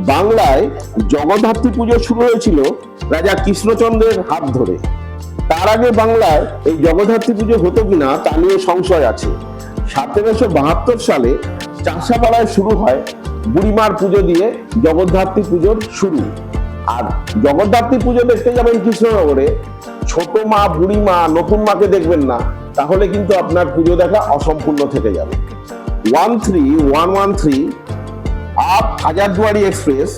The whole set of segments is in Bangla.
বাংলায় জগদ্ধাত্রী পুজো শুরু হয়েছিল রাজা কৃষ্ণচন্দ্রের হাত ধরে। তার আগে বাংলায় এই জগদ্ধাত্রী পুজো হতো কিনা তা নিয়ে সংশয় আছে। 1772 সালে চাষাপাড়ায় শুরু হয় বুড়িমার পুজো দিয়ে জগদ্ধাত্রী পুজোর শুরু। আর জগদ্ধাত্রী পুজো দেখতে যাবেন কৃষ্ণনগরে, ছোট মা, বুড়িমা, নতুন মাকে দেখবেন না, তাহলে কিন্তু আপনার পুজো দেখা অসম্পূর্ণ থেকে যাবে। 13113 up Hazarduari express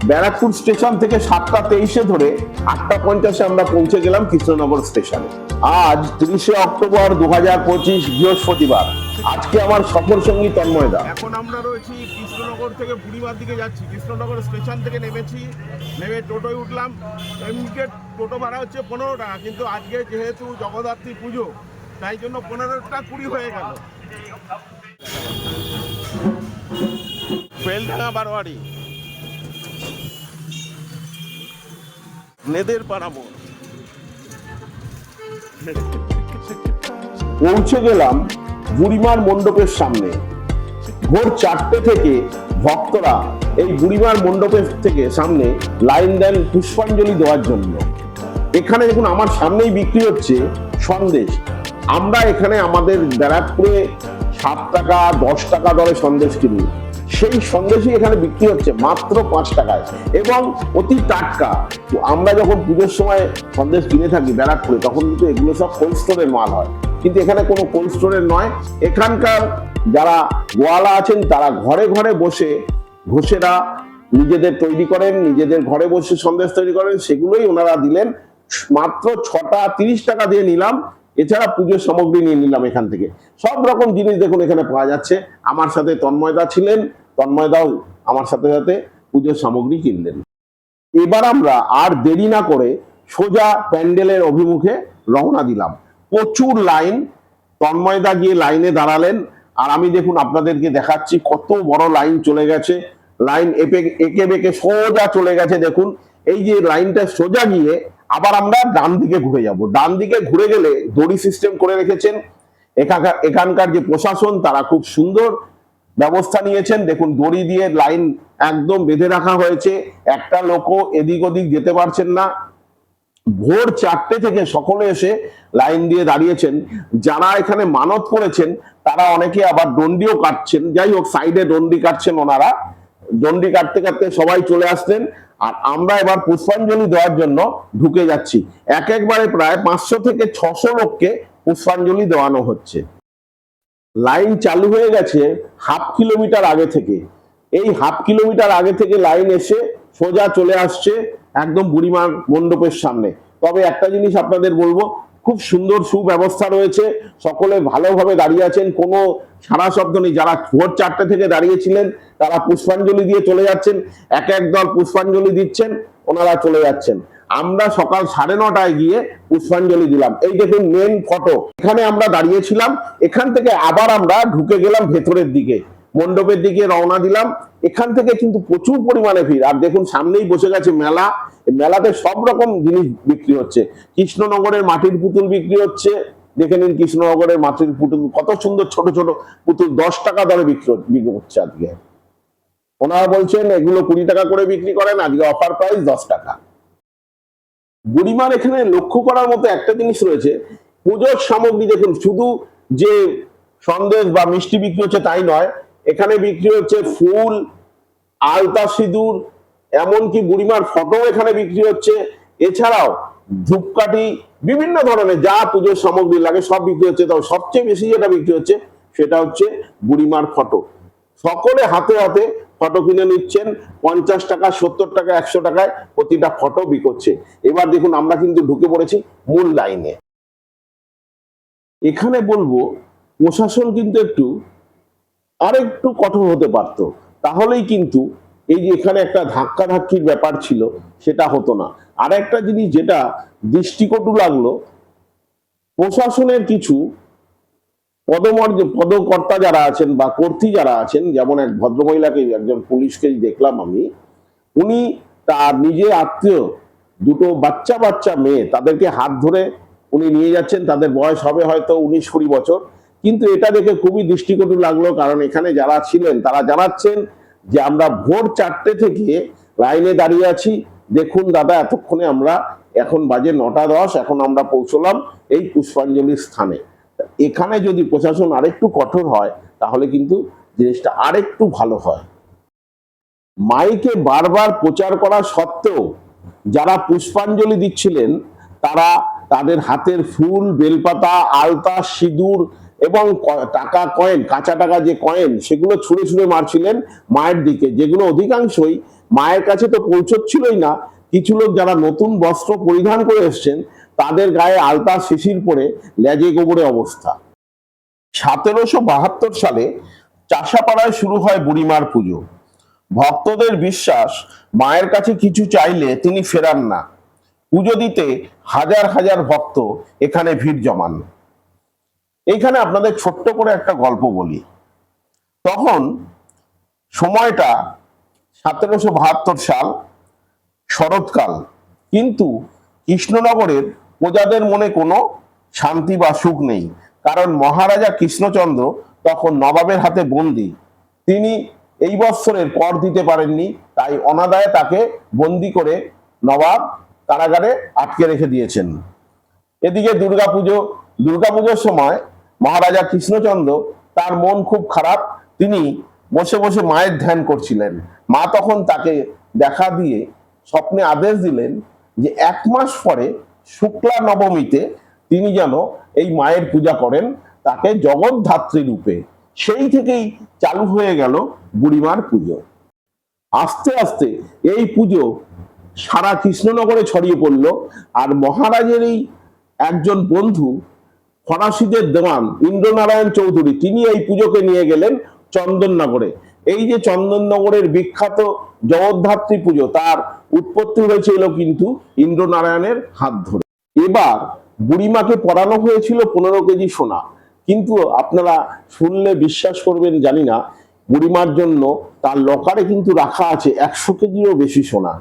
Barrackpore station থেকে 7টা 23-এ ধরে 8টা 50-এ আমরা পৌঁছে গেলাম কৃষ্ণনগর স্টেশনে। আজ 30শে অক্টোবর 2025 বৃহস্পতিবার। আজকে আমার সফর সঙ্গী তন্ময় দা। এখন আমরা রয়েছি কৃষ্ণনগর থেকে বুড়িমার দিকে যাচ্ছি। কৃষ্ণনগর স্টেশন থেকে নেমে টোটোয় উঠলাম। এমনিতে টোটো ভাড়া হচ্ছে 15 টাকা, কিন্তু আজকে যেহেতু জগদ্ধাত্রী পুজো তাই জন্য 15টা 20 হয়ে গেল। বেলডাঙ্গা বারোয়ারি, নেদের পাড়া মোড়। পৌঁছে গেলাম বুড়িমার মণ্ডপের সামনে। ভোর 4টে থেকে ভক্তরা এই বুড়িমার মণ্ডপের থেকে সামনে লাইন দেন পুষ্পাঞ্জলি দেওয়ার জন্য। এখানে দেখুন আমার সামনেই বিক্রি হচ্ছে সন্দেশ। আমরা এখানে আমাদের ব্যারাকপুরে 7 টাকা 10 টাকা দরে সন্দেশ কিনি, সেই সন্দেশই এখানে বিক্রি হচ্ছে মাত্র 5 টাকায় এবং অতি টাটকা। তো আমরা যখন পুজোর সময় সন্দেশ কিনে থাকি ব্যারাকপুরে, তখন কিন্তু এগুলো সব কোল্ড স্টোরের মাল হয়, কিন্তু এখানে কোনো কোল্ড স্টোরের নয়। এখানকার যারা গোয়ালা আছেন তারা ঘরে ঘরে বসে ঘোষেরা নিজেদের তৈরি করেন, নিজেদের ঘরে বসে সন্দেশ তৈরি করেন, সেগুলোই ওনারা দিলেন। মাত্র 6টা 30 টাকা দিয়ে নিলাম। এছাড়া পুজোর সামগ্রী নিয়ে নিলাম এখান থেকে। সব রকম জিনিস দেখুন এখানে পাওয়া যাচ্ছে। আমার সাথে তন্ময়দা ছিলেন, তন্ময়দাও আমার সাথে সাথে পুজোর সামগ্রী কিনলেন। এবার আমরা আর দেরি না করে সোজা প্যান্ডেলের অভিমুখে রওনা দিলাম। প্রচুর লাইন। তন্ময়দা গিয়ে লাইনে দাঁড়ালেন, আর আমি দেখুন আপনাদেরকে দেখাচ্ছি কত বড় লাইন চলে গেছে। লাইন একে বেঁকে সোজা চলে গেছে। দেখুন এই যে লাইনটা সোজা গিয়ে আবার আমরা ডান দিকে ঘুরে যাব। ডান দিকে ঘুরে গেলে দড়ি সিস্টেম করে রেখেছেন এখানকার যে প্রশাসন, তারা খুব সুন্দর ব্যবস্থা নিয়েছেন। দেখুন দড়ি দিয়ে লাইন একদম বেঁধে রাখা হয়েছে, একটা লোকও এদিক ওদিক যেতে পারছেন না। ভোর 4টে থেকে সকলে এসে লাইন দিয়ে দাঁড়িয়েছেন। যারা এখানে মানত করেছেন তারা অনেকে আবার দণ্ডিও কাটছেন। যাই হোক, সাইডে দণ্ডি কাটছেন ওনারা। দণ্ডি কাটতে কাটতে সবাই চলে আসলেন, আর আমরা এবার পুষ্পাঞ্জলি দেওয়ার জন্য ঢুকে যাচ্ছি। একবারে প্রায় 500 থেকে 600 লোককে পুষ্পাঞ্জলি দেওয়ানো হচ্ছে। লাইন চালু হয়ে গেছে হাফ কিলোমিটার আগে থেকে। এই হাফ কিলোমিটার আগে থেকে লাইন এসে সোজা চলে আসছে একদম বুড়িমার মণ্ডপের সামনে। তবে একটা জিনিস আপনাদের বলবো, খুব সুন্দর সুব্যবস্থা রয়েছে, সকলে ভালোভাবে দাঁড়িয়ে আছেন, কোনো সারা শব্দ নেই। যারা ভোর 4টে থেকে দাঁড়িয়েছিলেন তারা পুষ্পাঞ্জলি দিয়ে চলে যাচ্ছেন, এক এক দল পুষ্পাঞ্জলি দিচ্ছেন, ওনারা চলে যাচ্ছেন। আমরা সকাল 9:30টায় গিয়ে পুষ্পাঞ্জলি দিলাম। এই দেখুন মেন ফটো, এখানে আমরা দাঁড়িয়েছিলাম। এখান থেকে আবার আমরা ঢুকে গেলাম ভেতরের দিকে, মণ্ডপের দিকে রওনা দিলাম। এখান থেকে কিন্তু প্রচুর পরিমাণে ভিড়। আর দেখুন সামনেই বসে গেছে মেলা। মেলাতে সব রকম জিনিস বিক্রি হচ্ছে। কৃষ্ণনগরের মাটির পুতুল বিক্রি হচ্ছে। দেখে নিন কৃষ্ণনগরের মাটির পুতুল কত সুন্দর, ছোট ছোট পুতুল 10 টাকা দরে বিক্রি হচ্ছে আজকে। ওনারা বলছেন এগুলো 20 টাকা করে বিক্রি করেন, আজকে অফার প্রাইস 10 টাকা। বুড়িমার এখানে লক্ষ্য করার মতো একটা জিনিস রয়েছে, পুজোর সামগ্রী দেখুন, শুধু যে সন্দেশ বা মিষ্টি বিক্রি হচ্ছে তাই নয়, এখানে বিক্রি হচ্ছে ফুল, আলতা, সিঁদুর, এমনকি বুড়িমার ফটো এখানে বিক্রি হচ্ছে। এছাড়াও ধূপকাঠি, বিভিন্ন ধরনের যা পুজোর সামগ্রী লাগে সব বিক্রি হচ্ছে। তবে সবচেয়ে বেশি যেটা বিক্রি হচ্ছে সেটা হচ্ছে বুড়িমার ফটো। সকলে হাতে হাতে ফটো কিনে নিচ্ছেন। 50 টাকা, 70 টাকা, 100 টাকায় প্রতিটা ফটো বিকোচ্ছে। এবার দেখুন আমরা কিন্তু ঢুকে পড়েছি মূল লাইনে। এখানে বলবো প্রশাসন কিন্তু আরেকটু কঠোর হতে পারত, তাহলেই কিন্তু এই যে এখানে একটা ধাক্কাধাক্কির ব্যাপার ছিল সেটা হতো না। আর একটা জিনিস যেটা দৃষ্টিকটু লাগলো, প্রশাসনের কিছু পদকর্তা যারা আছেন বা কর্ত্রী যারা আছেন, যেমন এক ভদ্রমহিলাকে, একজন পুলিশকে দেখলাম আমি, উনি তার নিজে আত্মীয় দুটো বাচ্চা মেয়ে, তাদেরকে হাত ধরে উনি নিয়ে যাচ্ছেন। তাদের বয়স হবে হয়তো 19-20 বছর। কিন্তু এটা দেখে খুবই দৃষ্টিকটু লাগলো, কারণ এখানে যারা ছিলেন তারা জানাচ্ছেন যে আমরা ভোর 4টে থেকে লাইনে দাঁড়িয়ে আছি। দেখুন দাদা, এতক্ষণে আমরা, এখন বাজে 9টা 10, এখন আমরা পৌঁছলাম এই পুষ্পাঞ্জলির স্থানে। এখানে যদি প্রশাসন আরেকটু কঠোর হয় তাহলে কিন্তু জিনিসটা আরেকটু ভালো হয়। মাইকে বারবার প্রচার করা সত্ত্বেও যারা পুষ্পাঞ্জলি দিচ্ছিলেন তারা তাদের হাতের ফুল, বেলপাতা, আলতা, সিঁদুর এবং টাকা কয়েন, কাঁচা টাকা যে কয়েন, সেগুলো ছুঁড়ে ছুঁড়ে মারছিলেন মায়ের দিকে, যেগুলো অধিকাংশই মায়ের কাছে তো পৌঁছচ্ছিলই না। কিছু লোক যারা নতুন বস্ত্র পরিধান করে এসছেন তাদের গায়ে আলতা, শিশির পরে লেজে গোবরে অবস্থা। 1772 সালে চাষাপাড়ায় শুরু হয় বুড়িমার পুজো। ভক্তদের বিশ্বাস, মায়ের কাছে কিছু চাইলে তিনি ফেরান না। পুজো দিতে হাজার হাজার ভক্ত এখানে ভিড় জমান। এইখানে আপনাদের ছোট্ট করে একটা গল্প বলি। তখন সময়টা 1772 সাল, শরৎকাল, কিন্তু কৃষ্ণনগরের প্রজাদের মনে কোনো শান্তি বা সুখ নেই, কারণ মহারাজা কৃষ্ণচন্দ্র তখন নবাবের হাতে বন্দী। তিনি এই বৎসরের কর দিতে পারেননি, তাই অনাদায়ে তাকে বন্দী করে নবাব কারাগারে আটকে রেখে দিয়েছেন। এদিকে দুর্গাপুজোর সময় মহারাজা কৃষ্ণচন্দ্র, তার মন খুব খারাপ, তিনি বসে বসে মায়ের ধ্যান করছিলেন। মা তখন তাকে দেখা দিয়ে স্বপ্নে আদেশ দিলেন যে 1 মাস পরে শুক্লা নবমীতে তিনি যেন এই মায়ের পূজা করেন, তাকে জগৎধাত্রী রূপে। সেই থেকেই চালু হয়ে গেল বুড়িমার পুজো। আস্তে আস্তে এই পুজো সারা কৃষ্ণনগরে ছড়িয়ে পড়ল। আর মহারাজেরই একজন বন্ধু, ফরাসিদের দেওয়ান ইন্দ্রনারায়ণ চৌধুরী, তিনি এই পুজোকে নিয়ে গেলেন চন্দননগরে। এই যে চন্দননগরের বিখ্যাত জগদ্ধাত্রী পুজো, তার উৎপত্তি হয়েছিল কিন্তু ইন্দ্রনারায়ণের হাত ধরে। এবার বুড়িমাকে পরানো হয়েছিল 15 কেজি সোনা, কিন্তু আপনারা শুনলে বিশ্বাস করবেন জানি না, বুড়িমার জন্য তার লকারে কিন্তু রাখা আছে 100 কেজিরও বেশি সোনা।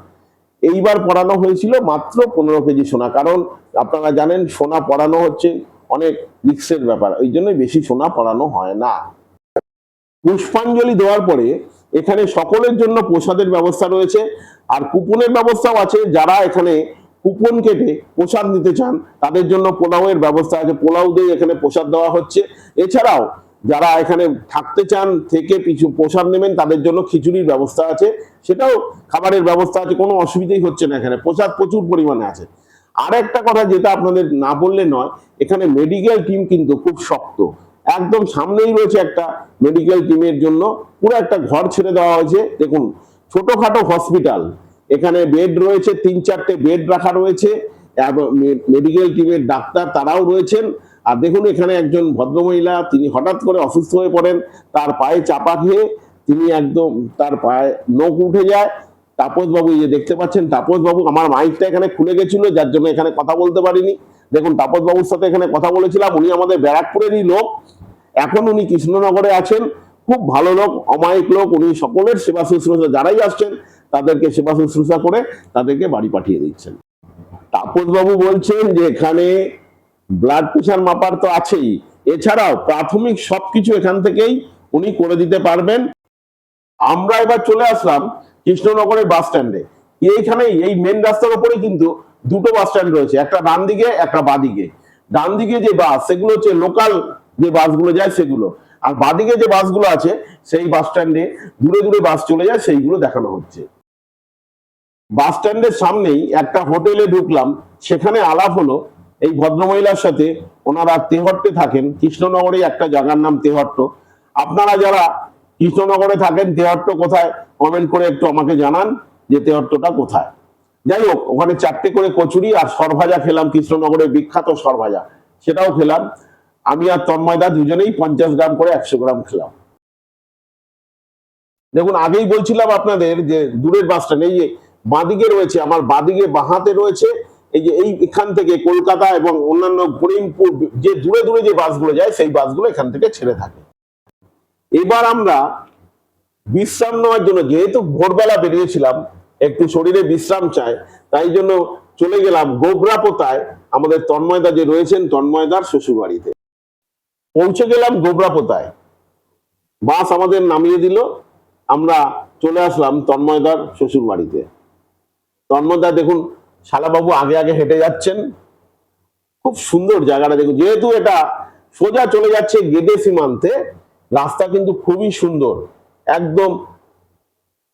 এইবার পরানো হয়েছিল মাত্র 15 কেজি সোনা, কারণ আপনারা জানেন সোনা পরানো হচ্ছে অনেক রিস্কের ব্যাপার, ওই জন্য বেশি সোনা পরানো হয় না। পুষ্পাঞ্জলি দেওয়ার পরে এখানে সকলের জন্য প্রসাদের ব্যবস্থা রয়েছে, আর কুপনের ব্যবস্থাও আছে। যারা এখানে কুপন কেটে প্রসাদ নিতে চান তাদের জন্য পোলাওয়ের ব্যবস্থা আছে, পোলাও দিয়ে এখানে প্রসাদ দেওয়া হচ্ছে। এছাড়াও যারা এখানে থাকতে চান, থেকে কিছু প্রসাদ নেবেন, তাদের জন্য খিচুড়ির ব্যবস্থা আছে, সেটাও খাবারের ব্যবস্থা আছে, কোনো অসুবিধাই হচ্ছে না। এখানে প্রসাদ প্রচুর পরিমাণে আছে। আর একটা কথা যেটা আপনাদের না বললে নয়, এখানে মেডিকেল টিম কিন্তু খুব শক্ত। একদম সামনেই রয়েছে একটা মেডিকেল টিমের জন্য পুরো একটা ঘর ছেড়ে দেওয়া হয়েছে। দেখুন, ছোটখাটো হসপিটাল, এখানে বেড রয়েছে, 3-4টে বেড রাখা রয়েছে, মেডিকেল টিমের ডাক্তার তারাও রয়েছেন। আর দেখুন, এখানে একজন ভদ্রমহিলা, তিনি হঠাৎ করে অসুস্থ হয়ে পড়েন, তার পায়ে চাপা খেয়ে তিনি একদম, তার পায়ে নখ উঠে যায়। তাপসবাবু, এই যে দেখতে পাচ্ছেন তাপসবাবু, আমার মাইকটা এখানে খুলে গেছিল যার জন্য এখানে কথা বলতে পারিনি। দেখুন, তাপসবাবুর সাথে এখানে কথা বলেছিলাম, উনি আমাদের ব্যারাকপুরেরই লোক, এখন উনি কৃষ্ণনগরে আছেন। খুব ভালো লোক, অমায়িক লোক, উনি সকলের সেবা শুশ্রূষা, যারাই আসছেন তাদেরকে সেবা শুশ্রূষা করে তাদেরকে বাড়ি পাঠিয়ে দিচ্ছেন। তাপসবাবু বলছেন যে এখানে ব্লাড প্রেশার মাপার তো আছেই, এছাড়াও প্রাথমিক সবকিছু এখান থেকেই উনি করে দিতে পারবেন। আমরা এবার চলে আসলাম কৃষ্ণনগরের বাস স্ট্যান্ডে। এইখানে এই মেন রাস্তার উপরে কিন্তু 2টো বাস স্ট্যান্ড রয়েছে, একটা ডান দিকে একটা বাদিকে। ডান দিকে যে বাস, সেগুলো হচ্ছে লোকাল যে বাসগুলো যায় সেগুলো, আর বাদিকে যে বাসগুলো আছে সেই বাস স্ট্যান্ডে দূরে দূরে বাস চলে যায়, সেইগুলো দেখানো হচ্ছে। বাস স্ট্যান্ডের সামনেই একটা হোটেলে ঢুকলাম, সেখানে আলাপ হলো এই ভদ্রমহিলার সাথে। ওনারা তেহট্টে থাকেন, কৃষ্ণনগরে একটা জায়গার নাম তেহট্ট। আপনারা যারা কৃষ্ণনগরে থাকেন, তেহট্ট কোথায় কমেন্ট করে একটু আমাকে জানান যে তেহট্টটা কোথায়। যাই হোক, ওখানে 4টে করে কচুরি আর সরভাজা খেলাম, কৃষ্ণনগরের বিখ্যাত সরভাজা, সেটাও খেলাম। আমি আর তন্ময়দা দুজনেই 50 গ্রাম করে 100 গ্রাম খেলাম। দেখুন, আগেই বলছিলাম আপনাদের যে দূরের বাস স্ট্যান্ড, এই যে বাঁদিকে রয়েছে, আমার বাঁদিকে বাঁহাতে রয়েছে, এই যে এখান থেকে কলকাতা এবং অন্যান্য করিমপুর যে দূরে দূরে যে বাসগুলো যায়, সেই বাসগুলো এখান থেকে ছেড়ে থাকে। এবার আমরা বিশ্রাম নেওয়ার জন্য, যেহেতু ভোরবেলা বেরিয়েছিলাম, একটু শরীরে বিশ্রাম চাই, তাই জন্য চলে গেলাম গোবরাপোতায়, আমাদের তন্ময়দা যে রয়েছেন, তন্ময়দার শ্বশুর বাড়িতে। পৌঁছে গেলাম গোবরাপোতায়, বাস আমাদের নামিয়ে দিল, আমরা চলে আসলাম তন্ময়দার শ্বশুর বাড়িতে। তন্ময়দা দেখুন শালাবাবু আগে আগে হেঁটে যাচ্ছেন, খুব সুন্দর জায়গাটা দেখুন। যেহেতু এটা সোজা চলে যাচ্ছে গেদে সীমান্তে, রাস্তা কিন্তু খুবই সুন্দর, একদম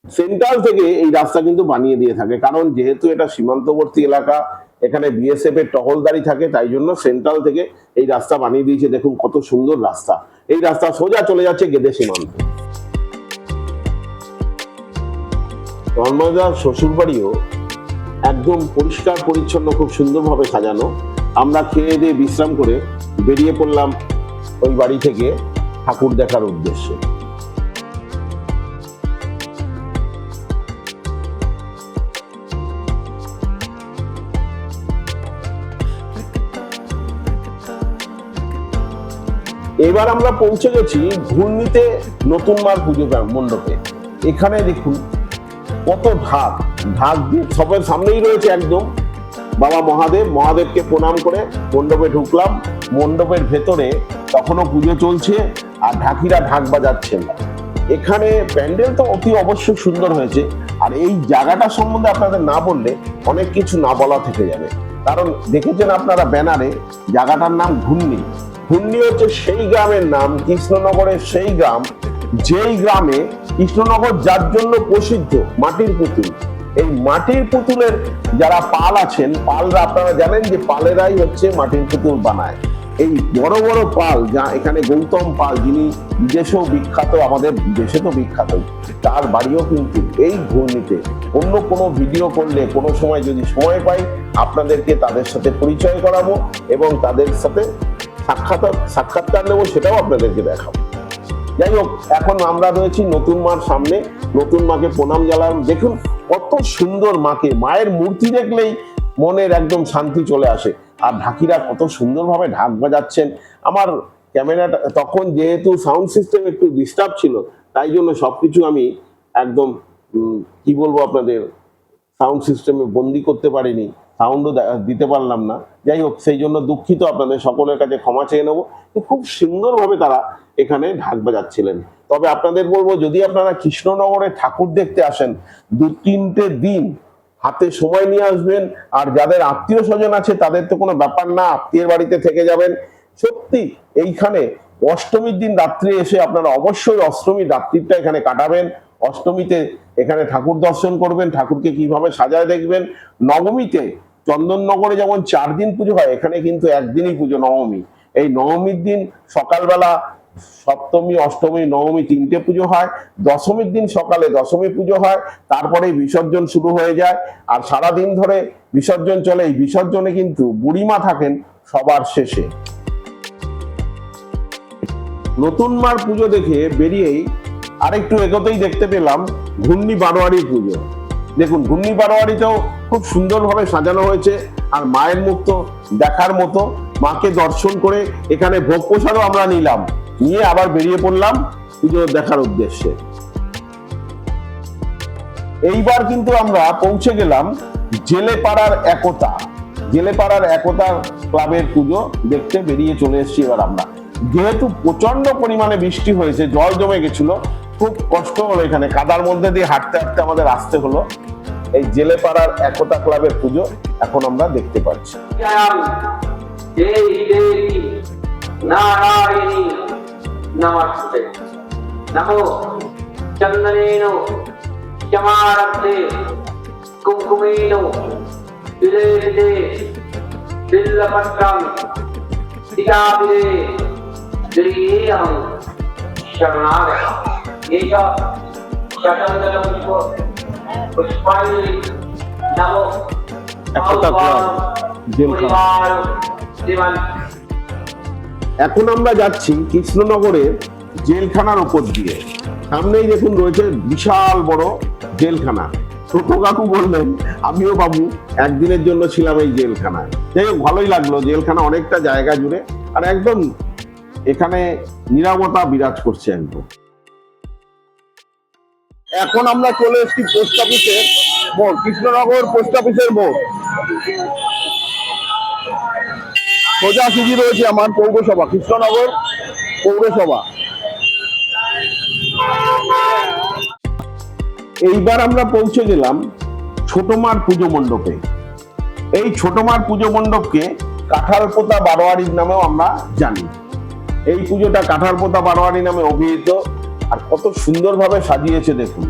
সেন্ট্রাল থেকে এই রাস্তা কিন্তু বানিয়ে দিয়ে থাকে, কারণ যেহেতু এটা সীমান্তবর্তী এলাকা, এখানে বিএসএফ এর টহলদারি থাকে, তাই জন্য সেন্ট্রাল থেকে এই রাস্তা বানিয়ে দিয়েছে। দেখুন কত সুন্দর রাস্তা, এই রাস্তা সোজা চলে যাচ্ছে গেদে সীমান্তে। তন্ময়দার শ্বশুর বাড়িও একদম পরিষ্কার পরিচ্ছন্ন, খুব সুন্দরভাবে সাজানো। আমরা খেয়ে দিয়ে বিশ্রাম করে বেরিয়ে পড়লাম ওই বাড়ি থেকে ঠাকুর দেখার উদ্দেশ্যে। এবার আমরা পৌঁছে গেছি ঘূর্ণিতে নতুন মার পুজো মণ্ডপে। এখানে দেখুন কত ঢাক, ঢাক দিয়ে সবের সামনেই রয়েছে একদম বাবা মহাদেব। মহাদেবকে প্রণাম করে মণ্ডপে ঢুকলাম। মণ্ডপের ভেতরে তখনও পুজো চলছে আর ঢাকিরা ঢাক বাজাচ্ছেন। এখানে প্যান্ডেল তো অতি অবশ্যই সুন্দর হয়েছে, আর এই জায়গাটা সম্বন্ধে আপনাদের না বললে অনেক কিছু না বলা থেকে যাবে। কারণ দেখেছেন আপনারা ব্যানারে, জায়গাটার নাম ঘূর্ণি। ঘূর্ণি হচ্ছে সেই গ্রামের নাম, কৃষ্ণনগরের সেই গ্রাম, যেই গ্রামে কৃষ্ণনগর যার জন্য প্রসিদ্ধ, মাটির পুতুল। এই মাটির পুতুলের যারা পাল আছেন, পালরা আপনারা জানেন যে পালেরাই হচ্ছে মাটির পুতুল বানায়। এই বড় বড় পাল, যা এখানে গৌতম পাল, যিনি বিদেশেও বিখ্যাত, আমাদের দেশে তো বিখ্যাত, তার বাড়িও কিন্তু এই ঘূর্ণিতে। অন্য কোনো ভিডিও করলে কোনো সময় যদি সময় পাই আপনাদেরকে তাদের সাথে পরিচয় করাবো এবং তাদের সাথে সাক্ষাৎকার নেবো, সেটাও আপনাদেরকে দেখাবো। যাই হোক, এখন আমরা রয়েছি নতুন মার সামনে। নতুন মাকে প্রণাম জানালাম। দেখুন কত সুন্দর মাকে, মায়ের মূর্তি দেখলেই মনের একদম শান্তি চলে আসে। আর ঢাকিরা কত সুন্দরভাবে ঢাক বাজাচ্ছেন। আমার ক্যামেরাটা তখন যেহেতু সাউন্ড সিস্টেম একটু ডিস্টার্ব ছিল, তাই জন্য সবকিছু আমি একদম কি বলবো আপনাদের, সাউন্ড সিস্টেমে বন্দি করতে পারিনি, সাউন্ডও দিতে পারলাম না। যাই হোক, সেই জন্য দুঃখিত, আপনাদের সকলের কাছে ক্ষমা চেয়ে নেবো। খুব সুন্দরভাবে তারা এখানে ঢাক বাজাচ্ছিলেন। তবে আপনাদের বলবো, যদি আপনারা কৃষ্ণনগরে ঠাকুর দেখতে আসেন, 2-3টে দিন হাতে সময় নিয়ে আসবেন। আর যাদের আত্মীয় স্বজন আছে তাদের তো কোনো ব্যাপার না, আত্মীয়ের বাড়িতে থেকে যাবেন। সত্যি এইখানে অষ্টমীর দিন রাত্রে এসে আপনারা অবশ্যই অষ্টমীর রাত্রিটা এখানে কাটাবেন। অষ্টমীতে এখানে ঠাকুর দর্শন করবেন, ঠাকুরকে কিভাবে সাজায় দেখবেন। নবমীতে চন্দননগরে যেমন 4 দিন পুজো হয়, এখানে কিন্তু একদিনই পুজো, নবমী। এই নবমীর দিন সকালবেলা সপ্তমী, অষ্টমী, নবমী 3টে পুজো হয়। দশমীর দিন সকালে দশমী পুজো হয়, তারপরে বিসর্জন শুরু হয়ে যায়। আর সারাদিন ধরে বিসর্জন চলে। এই বিসর্জনে কিন্তু বুড়িমা থাকেন সবার শেষে। নতুন মার পুজো দেখে বেরিয়েই আরেকটু এগোতেই দেখতে পেলাম ঘূর্ণি বারোয়ারি পুজো। দেখুন ঘূর্ণি বারোয়ারিতেও খুব সুন্দরভাবে সাজানো হয়েছে। আর মায়ের মুখ তো দেখার মতো, মাকে দর্শন করে এখানে ভোগ প্রসাদও আমরা নিলাম, নিয়ে আবার বেরিয়ে পড়লাম পুজো দেখার উদ্দেশ্যে। এইবার কিন্তু আমরা পৌঁছে গেলাম জেলেপাড়ার একতা। জেলেপাড়ার একতা ক্লাবের পুজো দেখতে বেরিয়ে চলে এসেছি এবার আমরা। যেহেতু প্রচন্ড পরিমাণে বৃষ্টি হয়েছে, জল জমে গেছিল, খুব কষ্ট হলো, এখানে কাদার মধ্যে দিয়ে হাঁটতে হাঁটতে আমাদের আসতে হলো। এই জেলেপাড়ার একতা ক্লাবের পুজো এখন আমরা দেখতে পাচ্ছি। নারায়ণী নমস্তে। নমো চন্দনেন চমারব্ধে কুঙ্কুমেন বিলেরিতে বিল্লপত্রম দিগাবিলে গৃহীয়ং শরণাগত। এষ শতদল পুষ্পাঞ্জলি নমো একতা ক্লাব জেলখানা। এখন আমরা যাচ্ছি কৃষ্ণনগরের জেলখানার উপর দিয়ে। সামনেই দেখুন রয়েছে বিশাল বড় জেলখানা। ছোট কাকু বললেন, আমিও বাবু একদিনের জন্য ছিলাম এই জেলখানায়। যাই হোক, ভালোই লাগলো। জেলখানা অনেকটা জায়গা জুড়ে, আর একদম এখানে নীরবতা বিরাজ করছে একদম। এখন আমরা চলে এসেছি পোস্ট অফিসের মোড়, কৃষ্ণনগর পোস্ট অফিসের মোড়। সোজাসুজি রয়েছে আমার পৌরসভা, কৃষ্ণনগর পৌরসভা। এইবার আমরা পৌঁছে গেলাম ছোট মার পুজো মণ্ডপে। এই ছোট মার পুজো মণ্ডপকে কাঁঠালপোতা বারোয়ারির নামেও আমরা জানি। এই পুজোটা কাঁঠালপোতা বারোয়ারি নামে অভিহিত। আর কত সুন্দরভাবে সাজিয়েছে দেখুন।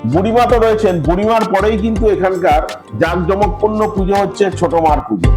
বুড়িমা তো রয়েছেন, বুড়িমার পরেই কিন্তু এখানকার জাঁকজমকপূর্ণ পুজো হচ্ছে ছোট মার পুজো।